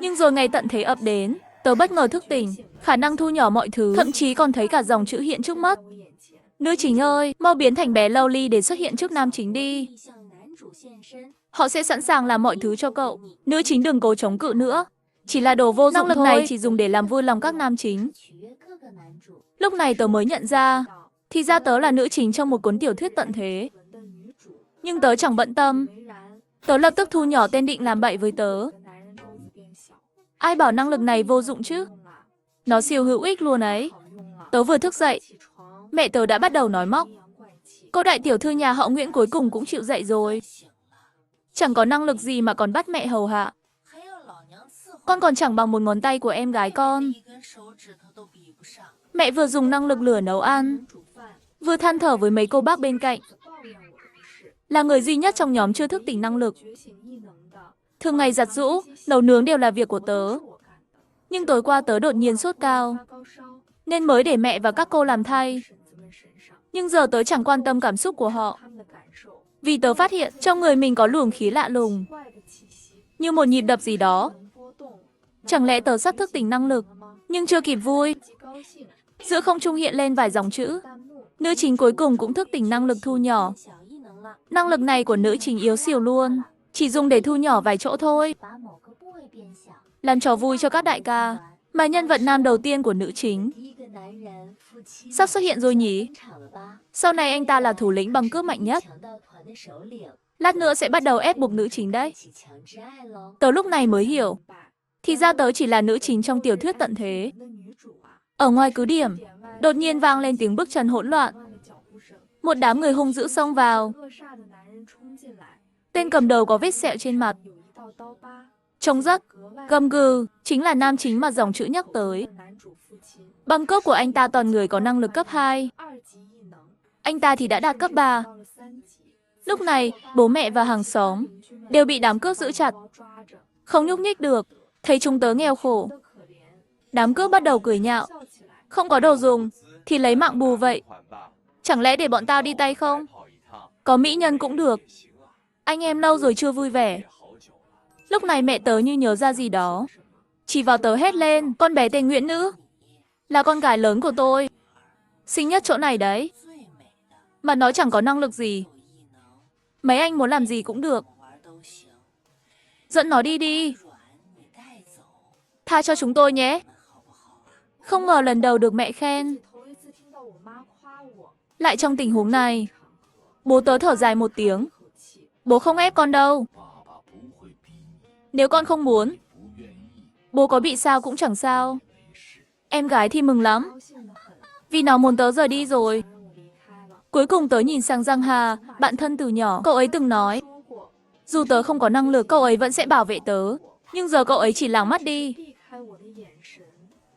Nhưng rồi ngày tận thế ập đến, tớ bất ngờ thức tỉnh, khả năng thu nhỏ mọi thứ, thậm chí còn thấy cả dòng chữ hiện trước mắt. Nữ chính ơi, mau biến thành bé Lowly để xuất hiện trước nam chính đi. Họ sẽ sẵn sàng làm mọi thứ cho cậu. Nữ chính đừng cố chống cự nữa. Chỉ là đồ vô dụng thôi. Năng lực này chỉ dùng để làm vui lòng các nam chính. Lúc này tớ mới nhận ra, thì ra tớ là nữ chính trong một cuốn tiểu thuyết tận thế. Nhưng tớ chẳng bận tâm. Tớ lập tức thu nhỏ tên định làm bậy với tớ. Ai bảo năng lực này vô dụng chứ? Nó siêu hữu ích luôn ấy. Tớ vừa thức dậy, mẹ tớ đã bắt đầu nói móc. Cô đại tiểu thư nhà họ Nguyễn cuối cùng cũng chịu dậy rồi. Chẳng có năng lực gì mà còn bắt mẹ hầu hạ. Con còn chẳng bằng một ngón tay của em gái con. Mẹ vừa dùng năng lực lửa nấu ăn, vừa than thở với mấy cô bác bên cạnh. Là người duy nhất trong nhóm chưa thức tỉnh năng lực. Thường ngày giặt giũ, nấu nướng đều là việc của tớ. Nhưng tối qua tớ đột nhiên sốt cao, nên mới để mẹ và các cô làm thay. Nhưng giờ tớ chẳng quan tâm cảm xúc của họ. Vì tớ phát hiện trong người mình có luồng khí lạ lùng, như một nhịp đập gì đó. Chẳng lẽ tớ sắp thức tỉnh năng lực? Nhưng chưa kịp vui, giữa không trung hiện lên vài dòng chữ. Nữ chính cuối cùng cũng thức tỉnh năng lực thu nhỏ. Năng lực này của nữ chính yếu xìu luôn, chỉ dùng để thu nhỏ vài chỗ thôi. Làm trò vui cho các đại ca. Mà nhân vật nam đầu tiên của nữ chính sắp xuất hiện rồi nhỉ? Sau này anh ta là thủ lĩnh băng cướp mạnh nhất. Lát nữa sẽ bắt đầu ép buộc nữ chính đấy. Tớ lúc này mới hiểu, thì ra tớ chỉ là nữ chính trong tiểu thuyết tận thế. Ở ngoài cứ điểm, đột nhiên vang lên tiếng bước chân hỗn loạn. Một đám người hung dữ xông vào. Tên cầm đầu có vết sẹo trên mặt, trông rất gầm gừ, chính là nam chính mà dòng chữ nhắc tới. Băng cướp của anh ta toàn người có năng lực cấp 2. Anh ta thì đã đạt cấp 3. Lúc này, bố mẹ và hàng xóm đều bị đám cướp giữ chặt, không nhúc nhích được. Thấy chúng tớ nghèo khổ, đám cướp bắt đầu cười nhạo. Không có đồ dùng thì lấy mạng bù vậy. Chẳng lẽ để bọn tao đi tay không? Có mỹ nhân cũng được. Anh em lâu rồi chưa vui vẻ. Lúc này mẹ tớ như nhớ ra gì đó, chỉ vào tớ hét lên. Con bé tên Nguyễn Nữ, là con gái lớn của tôi, xinh nhất chỗ này đấy. Mà nó chẳng có năng lực gì. Mấy anh muốn làm gì cũng được. Dẫn nó đi đi. Tha cho chúng tôi nhé. Không ngờ lần đầu được mẹ khen. Lại trong tình huống này, bố tớ thở dài một tiếng. Bố không ép con đâu. Nếu con không muốn, bố có bị sao cũng chẳng sao. Em gái thì mừng lắm, vì nó muốn tớ rời đi rồi. Cuối cùng tớ nhìn sang Giang Hà, bạn thân từ nhỏ. Cậu ấy từng nói, dù tớ không có năng lực, cậu ấy vẫn sẽ bảo vệ tớ. Nhưng giờ cậu ấy chỉ lảng mắt đi,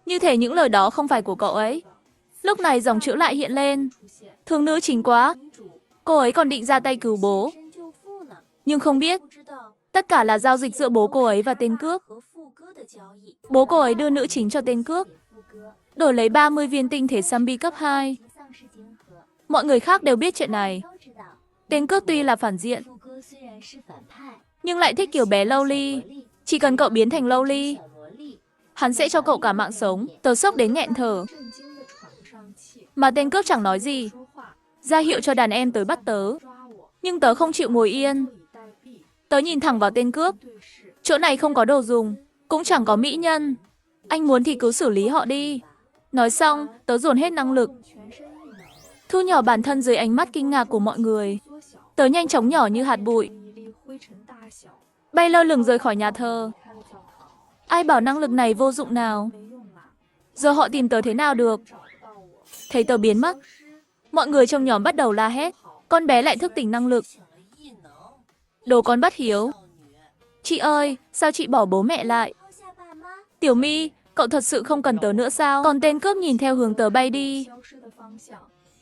như thể những lời đó không phải của cậu ấy. Lúc này dòng chữ lại hiện lên. Thương nữ chính quá. Cô ấy còn định ra tay cứu bố. Nhưng không biết, tất cả là giao dịch giữa bố cô ấy và tên cướp. Bố cô ấy đưa nữ chính cho tên cướp, đổi lấy 30 viên tinh thể Sambi cấp 2. Mọi người khác đều biết chuyện này. Tên cướp tuy là phản diện, nhưng lại thích kiểu bé Lowly. Chỉ cần cậu biến thành Lowly, hắn sẽ cho cậu cả mạng sống. Tớ sốc đến nghẹn thở. Mà tên cướp chẳng nói gì, ra hiệu cho đàn em tới bắt tớ. Nhưng tớ không chịu ngồi yên. Tớ nhìn thẳng vào tên cướp. Chỗ này không có đồ dùng, cũng chẳng có mỹ nhân. Anh muốn thì cứ xử lý họ đi. Nói xong, tớ dồn hết năng lực, thu nhỏ bản thân dưới ánh mắt kinh ngạc của mọi người. Tớ nhanh chóng nhỏ như hạt bụi, bay lơ lửng rời khỏi nhà thờ. Ai bảo năng lực này vô dụng nào? Giờ họ tìm tớ thế nào được? Thấy tớ biến mất, mọi người trong nhóm bắt đầu la hét. Con bé lại thức tỉnh năng lực. Đồ con bất hiếu. Chị ơi, sao chị bỏ bố mẹ lại? Tiểu My, cậu thật sự không cần tớ nữa sao? Còn tên cướp nhìn theo hướng tớ bay đi,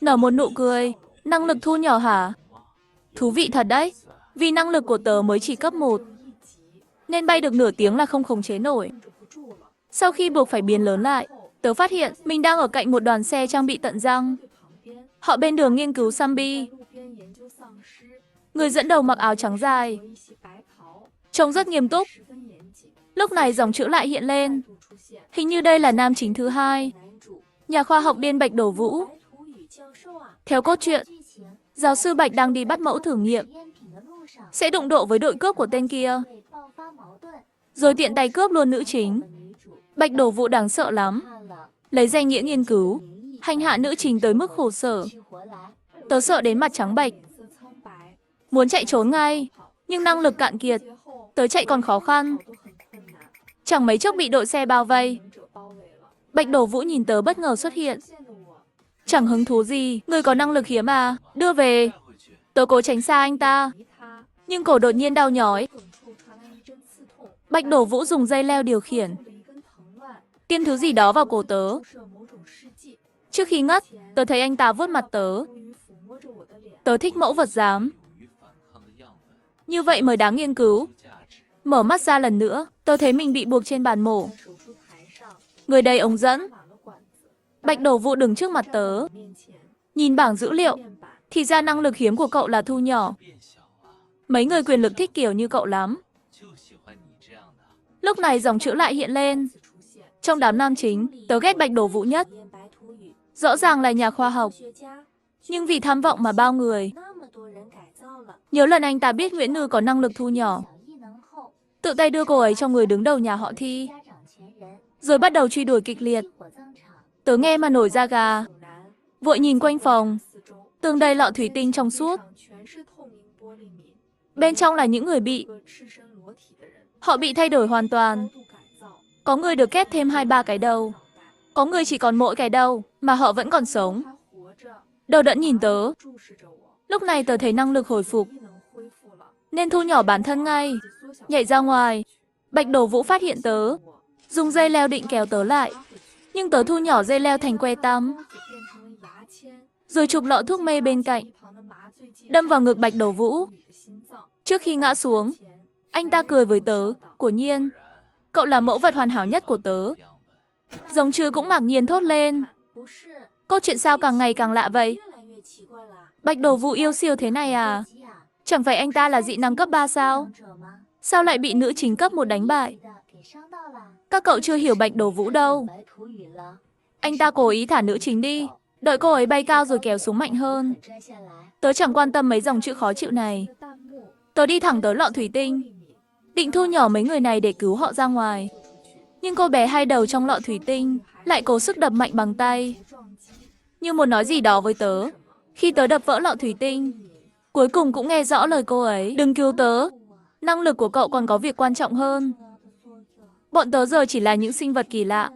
nở một nụ cười. Năng lực thu nhỏ hả? Thú vị thật đấy. Vì năng lực của tớ mới chỉ cấp 1, nên bay được nửa tiếng là không khống chế nổi. Sau khi buộc phải biến lớn lại, tớ phát hiện mình đang ở cạnh một đoàn xe trang bị tận răng. Họ bên đường nghiên cứu Sambi. Người dẫn đầu mặc áo trắng dài, trông rất nghiêm túc. Lúc này dòng chữ lại hiện lên. Hình như đây là nam chính thứ hai, nhà khoa học điên Bạch Đổ Vũ. Theo cốt truyện, giáo sư Bạch đang đi bắt mẫu thử nghiệm, sẽ đụng độ với đội cướp của tên kia, rồi tiện tay cướp luôn nữ chính. Bạch Đổ Vũ đáng sợ lắm, lấy danh nghĩa nghiên cứu, hành hạ nữ chính tới mức khổ sở. Tớ sợ đến mặt trắng bệch, muốn chạy trốn ngay, nhưng năng lực cạn kiệt, tớ chạy còn khó khăn. Chẳng mấy chốc bị đội xe bao vây. Bạch Đổ Vũ nhìn tớ bất ngờ xuất hiện. Chẳng hứng thú gì, người có năng lực hiếm à, đưa về. Tớ cố tránh xa anh ta, nhưng cổ đột nhiên đau nhói. Bạch Đổ Vũ dùng dây leo điều khiển, tiêm thứ gì đó vào cổ tớ. Trước khi ngất, tớ thấy anh ta vuốt mặt tớ. Tớ thích mẫu vật giám, như vậy mới đáng nghiên cứu. Mở mắt ra lần nữa, tớ thấy mình bị buộc trên bàn mổ. Người đầy ống dẫn. Bạch Đổ Vũ đứng trước mặt tớ, nhìn bảng dữ liệu, thì ra năng lực hiếm của cậu là thu nhỏ. Mấy người quyền lực thích kiểu như cậu lắm. Lúc này dòng chữ lại hiện lên. Trong đám nam chính, tớ ghét Bạch Đổ Vũ nhất. Rõ ràng là nhà khoa học, nhưng vì tham vọng mà bao người. Nhớ lần anh ta biết Nguyễn Nư có năng lực thu nhỏ, tự tay đưa cô ấy cho người đứng đầu nhà họ Thi, rồi bắt đầu truy đuổi kịch liệt. Tớ nghe mà nổi da gà, vội nhìn quanh phòng, tường đầy lọ thủy tinh trong suốt. Bên trong là những người bị. Họ bị thay đổi hoàn toàn. Có người được ghép thêm 2-3 cái đầu, có người chỉ còn mỗi cái đầu, mà họ vẫn còn sống. Đầu đẫn nhìn tớ. Lúc này tớ thấy năng lực hồi phục, nên thu nhỏ bản thân ngay, nhảy ra ngoài. Bạch Đổ Vũ phát hiện tớ, dùng dây leo định kéo tớ lại, nhưng tớ thu nhỏ dây leo thành que tăm, rồi chụp lọ thuốc mê bên cạnh, đâm vào ngực Bạch Đổ Vũ. Trước khi ngã xuống, anh ta cười với tớ, của nhiên, cậu là mẫu vật hoàn hảo nhất của tớ. Dòng chữ cũng ngạc nhiên thốt lên. Câu chuyện sao càng ngày càng lạ vậy? Bạch Đổ Vũ yêu siêu thế này à? Chẳng phải anh ta là dị năng cấp 3 sao? Sao lại bị nữ chính cấp 1 đánh bại? Các cậu chưa hiểu Bạch Đổ Vũ đâu. Anh ta cố ý thả nữ chính đi, đợi cô ấy bay cao rồi kéo xuống mạnh hơn. Tớ chẳng quan tâm mấy dòng chữ khó chịu này. Tớ đi thẳng tới lọ thủy tinh, định thu nhỏ mấy người này để cứu họ ra ngoài. Nhưng cô bé hai đầu trong lọ thủy tinh lại cố sức đập mạnh bằng tay, như muốn nói gì đó với tớ. Khi tớ đập vỡ lọ thủy tinh, cuối cùng cũng nghe rõ lời cô ấy. Đừng cứu tớ, năng lực của cậu còn có việc quan trọng hơn. Bọn tớ giờ chỉ là những sinh vật kỳ lạ.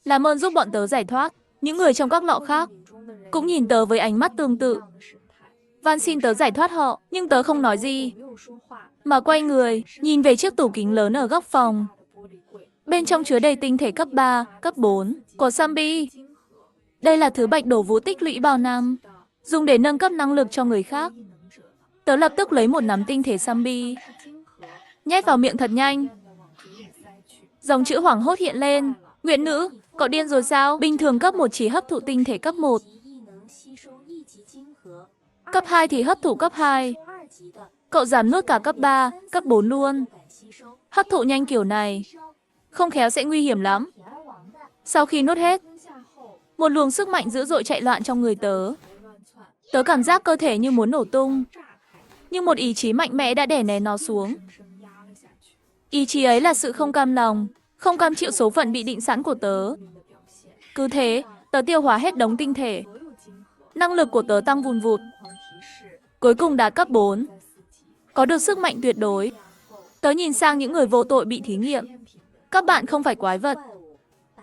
Làm ơn giúp bọn tớ giải thoát. Những người trong các lọ khác cũng nhìn tớ với ánh mắt tương tự, van xin tớ giải thoát họ, nhưng tớ không nói gì, mà quay người, nhìn về chiếc tủ kính lớn ở góc phòng. Bên trong chứa đầy tinh thể cấp 3, cấp 4 của Sambi. Đây là thứ Bạch Đổ Vũ tích lũy bao năm, dùng để nâng cấp năng lực cho người khác. Tớ lập tức lấy một nắm tinh thể Sambi, nhét vào miệng thật nhanh. Dòng chữ hoảng hốt hiện lên. Nguyễn Nữ, cậu điên rồi sao? Bình thường cấp 1 chỉ hấp thụ tinh thể cấp 1. Cấp 2 thì hấp thụ cấp 2. Cậu dám nuốt cả cấp 3, cấp 4 luôn. Hấp thụ nhanh kiểu này, không khéo sẽ nguy hiểm lắm. Sau khi nuốt hết, một luồng sức mạnh dữ dội chạy loạn trong người tớ. Tớ cảm giác cơ thể như muốn nổ tung, nhưng một ý chí mạnh mẽ đã đè nén nó xuống. Ý chí ấy là sự không cam lòng, không cam chịu số phận bị định sẵn của tớ. Cứ thế, tớ tiêu hóa hết đống tinh thể. Năng lực của tớ tăng vùn vụt, cuối cùng đạt cấp 4. Có được sức mạnh tuyệt đối. Tớ nhìn sang những người vô tội bị thí nghiệm. Các bạn không phải quái vật.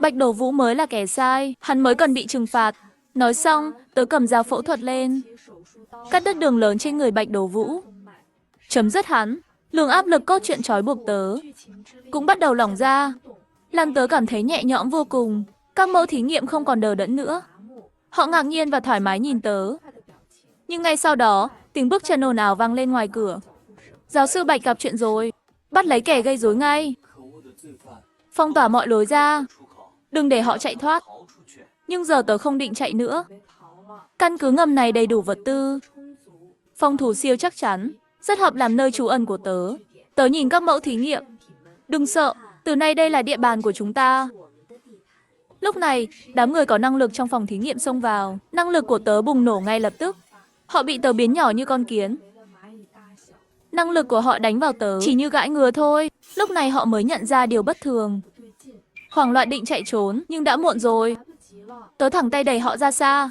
Bạch Đổ Vũ mới là kẻ sai, hắn mới cần bị trừng phạt. Nói xong, tớ cầm dao phẫu thuật lên, cắt đứt đường lớn trên người Bạch Đổ Vũ, chấm dứt hắn. Luồng áp lực cốt truyện trói buộc tớ cũng bắt đầu lỏng ra, làm tớ cảm thấy nhẹ nhõm vô cùng. Các mẫu thí nghiệm không còn đờ đẫn nữa. Họ ngạc nhiên và thoải mái nhìn tớ. Nhưng ngay sau đó, tiếng bước chân ồn ào vang lên ngoài cửa. Giáo sư Bạch gặp chuyện rồi, bắt lấy kẻ gây rối ngay, phong tỏa mọi lối ra, đừng để họ chạy thoát. Nhưng giờ tớ không định chạy nữa. Căn cứ ngầm này đầy đủ vật tư, phòng thủ siêu chắc chắn, rất hợp làm nơi trú ẩn của tớ. Tớ nhìn các mẫu thí nghiệm. Đừng sợ, Từ nay đây là địa bàn của chúng ta. Lúc này, đám người có năng lực trong phòng thí nghiệm xông vào. Năng lực của tớ bùng nổ ngay lập tức. Họ bị tớ biến nhỏ như con kiến. Năng lực của họ đánh vào tớ chỉ như gãi ngứa thôi. Lúc này họ mới nhận ra điều bất thường. Hoảng loạn định chạy trốn, nhưng đã muộn rồi. Tớ thẳng tay đẩy họ ra xa.